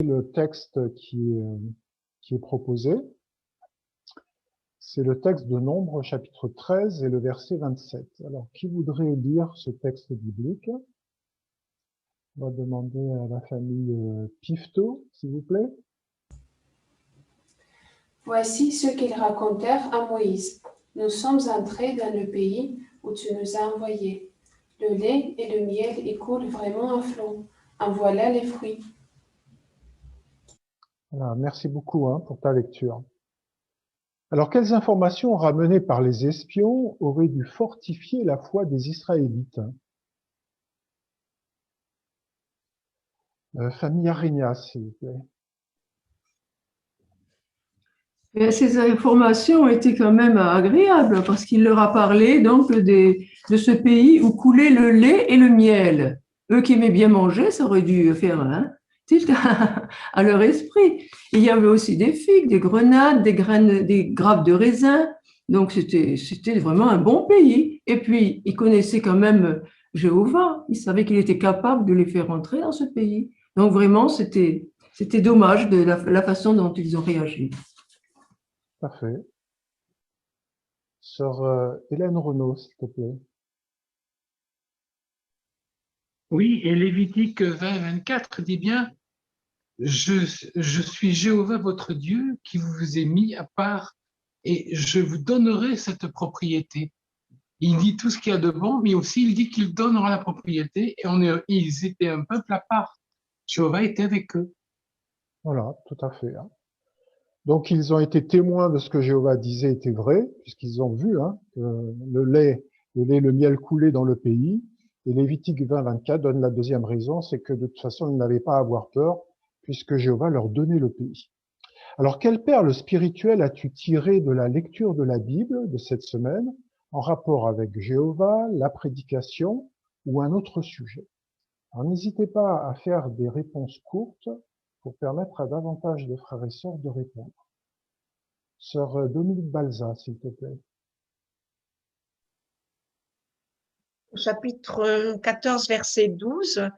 le texte qui est proposé. C'est le texte de Nombres, chapitre 13 et le verset 27. Alors, qui voudrait lire ce texte biblique? On va demander à la famille Pifto, s'il vous plaît. Voici ce qu'ils racontèrent à Moïse. Nous sommes entrés dans le pays où tu nous as envoyés. Le lait et le miel y coulent vraiment à flot. En voilà les fruits. Voilà, merci beaucoup pour ta lecture. Alors, quelles informations ramenées par les espions auraient dû fortifier la foi des Israélites? Famille Arignas, s'il vous plaît. Et ces informations étaient quand même agréables parce qu'il leur a parlé donc de ce pays où coulait le lait et le miel. Eux qui aimaient bien manger, ça aurait dû faire tilt à leur esprit. Il y avait aussi des figues, des grenades, des graines, des grappes de raisin. Donc c'était vraiment un bon pays. Et puis ils connaissaient quand même Jéhovah. Ils savaient qu'il était capable de les faire entrer dans ce pays. Donc vraiment c'était dommage de la façon dont ils ont réagi. Parfait. Sœur Hélène Renaud, s'il te plaît. Oui, et Lévitique 20-24 dit bien, je suis Jéhovah votre Dieu qui vous ai mis à part et je vous donnerai cette propriété. Il dit tout ce qu'il y a de bon, mais aussi il dit qu'il donnera la propriété et ils étaient un peuple à part. Jéhovah était avec eux. Voilà, tout à fait. Donc, ils ont été témoins de ce que Jéhovah disait était vrai, puisqu'ils ont vu que le lait, le miel coulait dans le pays. Et Lévitique 20-24 donne la deuxième raison, c'est que de toute façon, ils n'avaient pas à avoir peur, puisque Jéhovah leur donnait le pays. Alors, quelle perle spirituelle as-tu tiré de la lecture de la Bible de cette semaine en rapport avec Jéhovah, la prédication ou un autre sujet? Alors, n'hésitez pas à faire des réponses courtes pour permettre à davantage de frères et sœurs de répondre. Sœur Dominique Balza, s'il te plaît. Au chapitre 14, verset 12,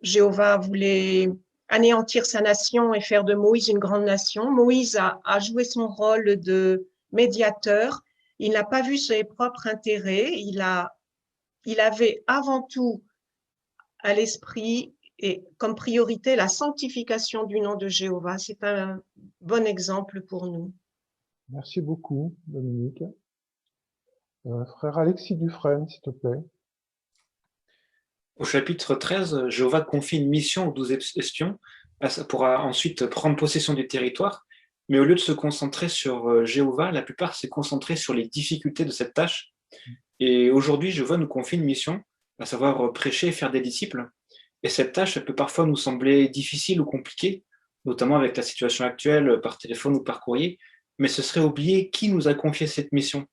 Jéhovah voulait anéantir sa nation et faire de Moïse une grande nation. Moïse a joué son rôle de médiateur. Il n'a pas vu ses propres intérêts. Il avait avant tout à l'esprit et comme priorité la sanctification du nom de Jéhovah. C'est un bon exemple pour nous. Merci beaucoup, Dominique. Frère Alexis Dufresne, s'il te plaît. Au chapitre 13, Jéhovah confie une mission aux 12 espions pour ensuite prendre possession du territoire. Mais au lieu de se concentrer sur Jéhovah, la plupart s'est concentré sur les difficultés de cette tâche. Et aujourd'hui, Jéhovah nous confie une mission, à savoir prêcher et faire des disciples. Et cette tâche, elle peut parfois nous sembler difficile ou compliquée, notamment avec la situation actuelle, par téléphone ou par courrier, mais ce serait oublier qui nous a confié cette mission.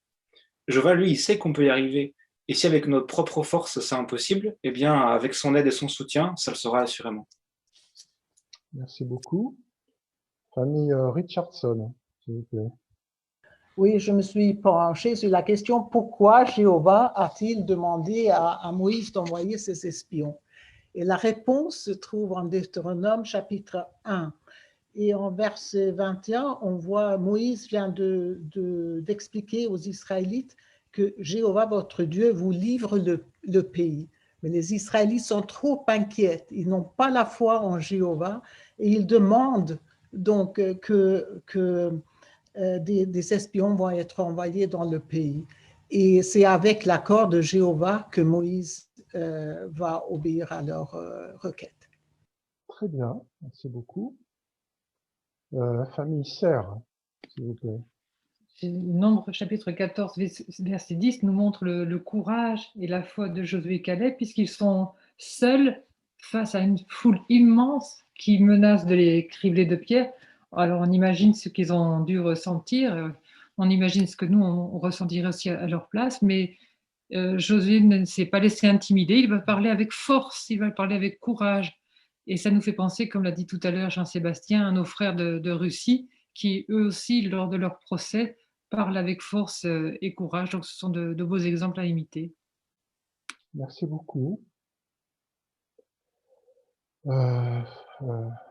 Jéhovah, lui, il sait qu'on peut y arriver. Et si avec notre propre force, c'est impossible, eh bien, avec son aide et son soutien, ça le sera assurément. Merci beaucoup. Famille Richardson, s'il vous plaît. Oui, je me suis penchée sur la question pourquoi Jéhovah a-t-il demandé à Moïse d'envoyer ses espions? Et la réponse se trouve en Deutéronome chapitre 1. Et en verset 21, on voit Moïse vient d'expliquer aux Israélites que Jéhovah, votre Dieu, vous livre le pays. Mais les Israélites sont trop inquiets. Ils n'ont pas la foi en Jéhovah et ils demandent donc que des espions vont être envoyés dans le pays. Et c'est avec l'accord de Jéhovah que Moïse va obéir à leur requête. Très bien, merci beaucoup. Famille Serre, s'il vous plaît. Nombre chapitre 14, verset 10 nous montre le courage et la foi de Josué et Caleb puisqu'ils sont seuls face à une foule immense qui menace de les cribler de pierres. Alors on imagine ce qu'ils ont dû ressentir, on imagine ce que nous on ressentirait aussi à leur place, mais Josué ne s'est pas laissé intimider, il va parler avec force, il va parler avec courage. Et ça nous fait penser, comme l'a dit tout à l'heure Jean-Sébastien, à nos frères de Russie qui eux aussi, lors de leur procès, parlent avec force et courage. Donc ce sont de beaux exemples à imiter. Merci beaucoup.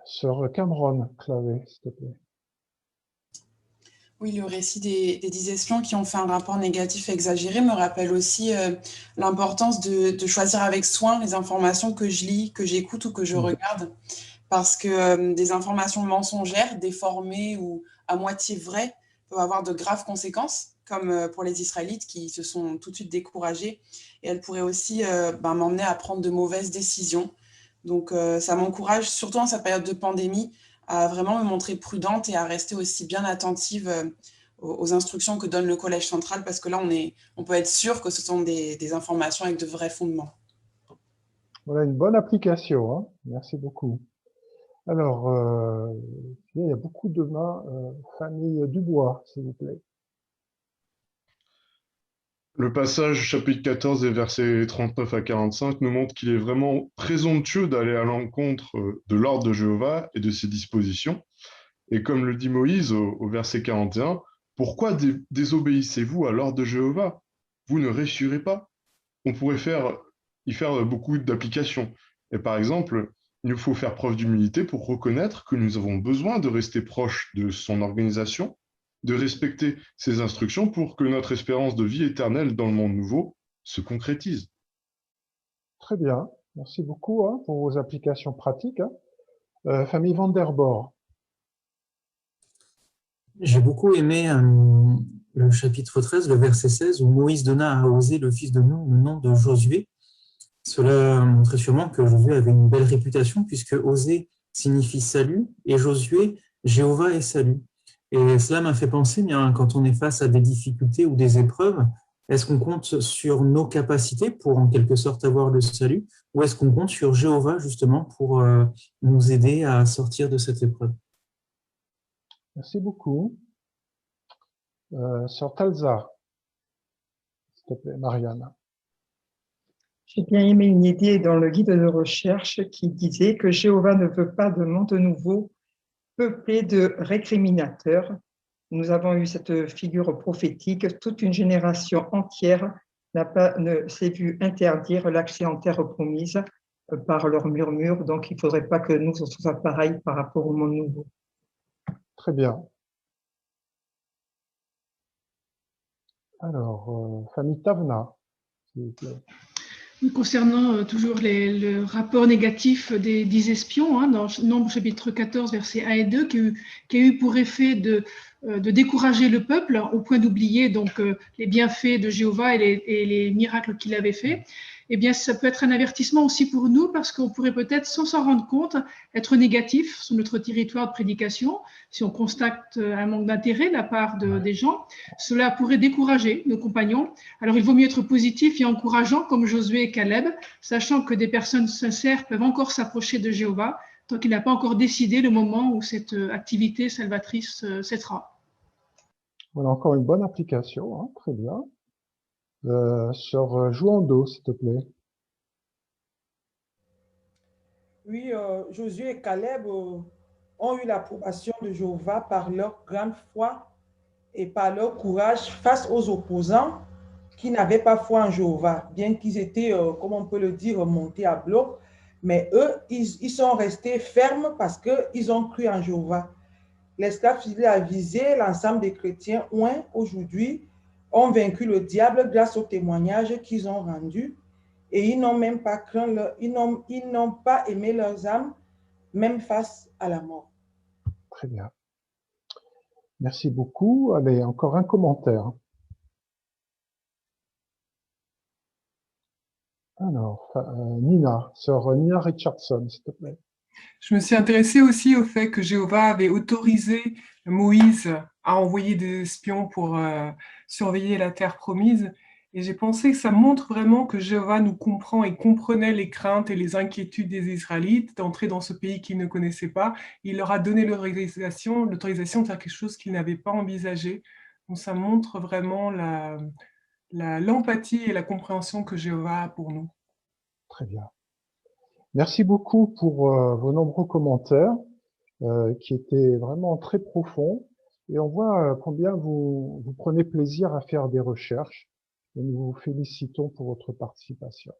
Sœur Cameron Clavé, s'il te plaît. Oui, le récit des 10 espions qui ont fait un rapport négatif exagéré me rappelle aussi l'importance de choisir avec soin les informations que je lis, que j'écoute ou que je regarde. Parce que des informations mensongères, déformées ou à moitié vraies peuvent avoir de graves conséquences, comme pour les Israélites qui se sont tout de suite découragés. Et elles pourraient aussi m'emmener à prendre de mauvaises décisions. Donc ça m'encourage, surtout en cette période de pandémie, à vraiment me montrer prudente et à rester aussi bien attentive aux instructions que donne le Collège central, parce que là, on peut être sûr que ce sont des informations avec de vrais fondements. Voilà une bonne application, hein. Merci beaucoup. Alors, il y a beaucoup de mains. Famille Dubois, s'il vous plaît. Le passage chapitre 14 et versets 39 à 45 nous montre qu'il est vraiment présomptueux d'aller à l'encontre de l'ordre de Jéhovah et de ses dispositions. Et comme le dit Moïse au verset 41, « Pourquoi désobéissez-vous à l'ordre de Jéhovah? Vous ne réussirez pas. » On pourrait y faire beaucoup d'applications. Et par exemple, il nous faut faire preuve d'humilité pour reconnaître que nous avons besoin de rester proche de son organisation, de respecter ses instructions pour que notre espérance de vie éternelle dans le monde nouveau se concrétise. Très bien. Merci beaucoup pour vos applications pratiques. Famille Van der Bor. J'ai beaucoup aimé le chapitre 13, le verset 16, où Moïse donna à Osée, le fils de Nun, le nom de Josué. Cela montrait sûrement que Josué avait une belle réputation, puisque Osée signifie salut et Josué, Jéhovah est salut. Et cela m'a fait penser, bien, quand on est face à des difficultés ou des épreuves, est-ce qu'on compte sur nos capacités pour en quelque sorte avoir le salut, ou est-ce qu'on compte sur Jéhovah justement pour nous aider à sortir de cette épreuve? Merci beaucoup. Sœur Talza, s'il te plaît, Marianne. J'ai bien aimé une idée dans le guide de recherche qui disait que Jéhovah ne veut pas de monde nouveau peuplé de récriminateurs. Nous avons eu cette figure prophétique. Toute une génération entière s'est vue interdire l'accès en terre promise par leurs murmures. Donc, il ne faudrait pas que nous soyons pareils par rapport au monde nouveau. Très bien. Alors, famille Tavna, s'il vous plaît. Concernant toujours le rapport négatif des 10 espions, dans Nombre chapitre 14, versets 1 et 2, qui a eu pour effet de décourager le peuple au point d'oublier donc les bienfaits de Jéhovah et les miracles qu'il avait faits, eh bien, ça peut être un avertissement aussi pour nous parce qu'on pourrait peut-être, sans s'en rendre compte, être négatif sur notre territoire de prédication. Si on constate un manque d'intérêt de la part des gens, cela pourrait décourager nos compagnons. Alors, il vaut mieux être positif et encourageant comme Josué et Caleb, sachant que des personnes sincères peuvent encore s'approcher de Jéhovah tant qu'il n'a pas encore décidé le moment où cette activité salvatrice cessera. Voilà encore une bonne application, très bien. Sur Jouando, s'il te plaît. Oui, Josué et Caleb ont eu l'approbation de Jéhovah par leur grande foi et par leur courage face aux opposants qui n'avaient pas foi en Jéhovah, bien qu'ils étaient, comme on peut le dire, montés à bloc. Mais eux, ils sont restés fermes parce qu'ils ont cru en Jéhovah. L'esclave fidèle a visé l'ensemble des chrétiens, aujourd'hui, ont vaincu le diable grâce au témoignage qu'ils ont rendu et ils n'ont même pas craint, ils n'ont pas aimé leurs âmes, même face à la mort. Très bien. Merci beaucoup. Allez, encore un commentaire. Alors, Nina, sœur Nina Richardson, s'il te plaît. Je me suis intéressée aussi au fait que Jéhovah avait autorisé Moïse à envoyer des espions pour surveiller la terre promise. Et j'ai pensé que ça montre vraiment que Jéhovah nous comprend et comprenait les craintes et les inquiétudes des Israélites d'entrer dans ce pays qu'ils ne connaissaient pas. Il leur a donné l'autorisation de faire quelque chose qu'ils n'avaient pas envisagé. Donc ça montre vraiment l'empathie et la compréhension que Jéhovah a pour nous. Très bien. Merci beaucoup pour vos nombreux commentaires qui étaient vraiment très profonds. Et on voit combien vous prenez plaisir à faire des recherches. Et nous vous félicitons pour votre participation.